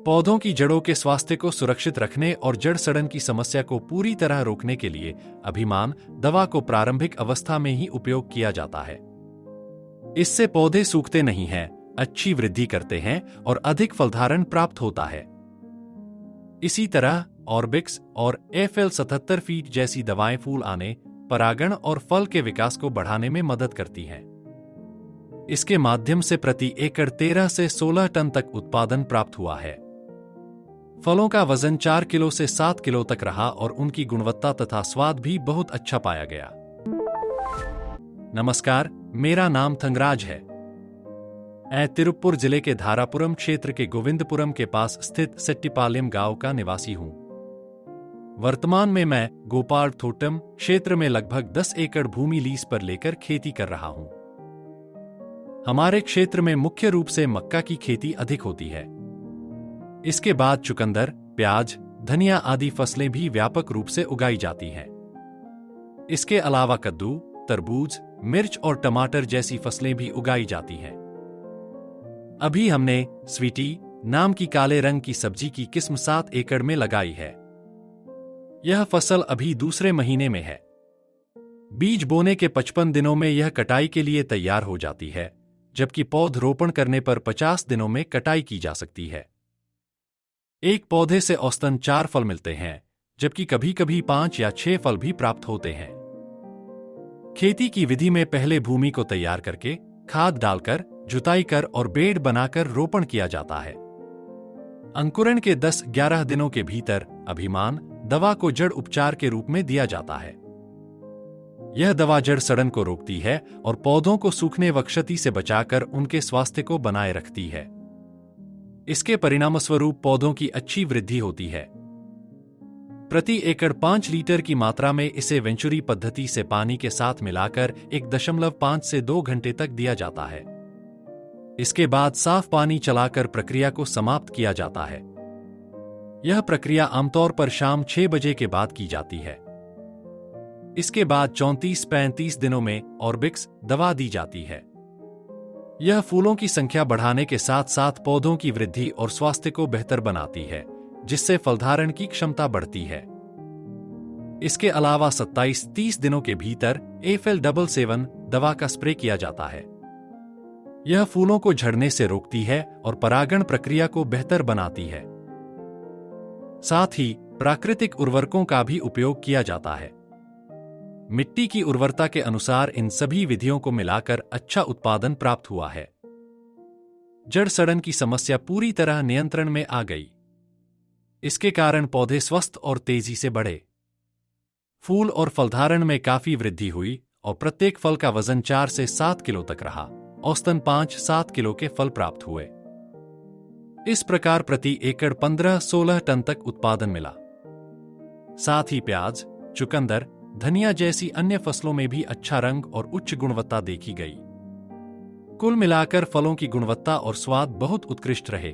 पौधों की जड़ों के स्वास्थ्य को सुरक्षित रखने और जड़ सड़न की समस्या को पूरी तरह रोकने के लिए अभिमान दवा को प्रारंभिक अवस्था में ही उपयोग किया जाता है। इससे पौधे सूखते नहीं हैं, अच्छी वृद्धि करते हैं और अधिक फलधारण प्राप्त होता है। इसी तरह ऑर्बिक्स और एफएल 77 फीट जैसी दवाएं फूल आने, परागण और फल के विकास को बढ़ाने में मदद करती हैं। इसके माध्यम से प्रति एकड़ 13 से 16 टन तक उत्पादन प्राप्त हुआ है। फलों का वजन 4 किलो से 7 किलो तक रहा और उनकी गुणवत्ता तथा स्वाद भी बहुत अच्छा पाया गया। नमस्कार, मेरा नाम थंगराज है। मैं तिरुप्पुर जिले के धारापुरम क्षेत्र के गोविंदपुरम के पास स्थित सेट्टिपालयम गांव का निवासी हूं। वर्तमान में मैं गोपाल थोटम क्षेत्र में लगभग 10 एकड़ भूमि लीज पर लेकर खेती कर रहा हूं। हमारे क्षेत्र में मुख्य रूप से मक्का की खेती अधिक होती है। इसके बाद चुकंदर, प्याज, धनिया आदि फसलें भी व्यापक रूप से उगाई जाती हैं। इसके अलावा कद्दू, तरबूज, मिर्च और टमाटर जैसी फसलें भी उगाई जाती हैं। अभी हमने स्वीटी नाम की काले रंग की सब्जी की किस्म 7 एकड़ में लगाई है। यह फसल अभी दूसरे महीने में है। बीज बोने के 55 दिनों में यह कटाई के लिए तैयार हो जाती है, जबकि पौध रोपण करने पर 50 दिनों में कटाई की जा सकती है। एक पौधे से औसतन 4 फल मिलते हैं, जबकि कभी कभी 5 या 6 फल भी प्राप्त होते हैं। खेती की विधि में पहले भूमि को तैयार करके, खाद डालकर, जुताई कर और बेड़ बनाकर रोपण किया जाता है। अंकुरण के 10-11 दिनों के भीतर अभिमान दवा को जड़ उपचार के रूप में दिया जाता है। यह दवा जड़ सड़न को रोकती है और पौधों को सूखने व क्षति से बचाकर उनके स्वास्थ्य को बनाए रखती है। इसके परिणामस्वरूप पौधों की अच्छी वृद्धि होती है। प्रति एकड़ 5 लीटर की मात्रा में इसे वेंचुरी पद्धति से पानी के साथ मिलाकर 1.5 से 2 घंटे तक दिया जाता है। इसके बाद साफ पानी चलाकर प्रक्रिया को समाप्त किया जाता है। यह प्रक्रिया आमतौर पर शाम 6 बजे के बाद की जाती है। इसके बाद 34-35 दिनों में ऑर्बिक्स दवा दी जाती है। यह फूलों की संख्या बढ़ाने के साथ साथ पौधों की वृद्धि और स्वास्थ्य को बेहतर बनाती है, जिससे फलधारण की क्षमता बढ़ती है। इसके अलावा 27-30 दिनों के भीतर एफएल 77 दवा का स्प्रे किया जाता है। यह फूलों को झड़ने से रोकती है और परागण प्रक्रिया को बेहतर बनाती है। साथ ही प्राकृतिक उर्वरकों का भी उपयोग किया जाता है। मिट्टी की उर्वरता के अनुसार इन सभी विधियों को मिलाकर अच्छा उत्पादन प्राप्त हुआ है। जड़ सड़न की समस्या पूरी तरह नियंत्रण में आ गई। इसके कारण पौधे स्वस्थ और तेजी से बढ़े। फूल और फलधारण में काफी वृद्धि हुई और प्रत्येक फल का वजन 4 से 7 किलो तक रहा। औसतन 5-7 किलो के फल प्राप्त हुए। इस प्रकार प्रति एकड़ 15-16 टन तक उत्पादन मिला। साथ ही प्याज, चुकंदर, धनिया जैसी अन्य फसलों में भी अच्छा रंग और उच्च गुणवत्ता देखी गई। कुल मिलाकर फलों की गुणवत्ता और स्वाद बहुत उत्कृष्ट रहे।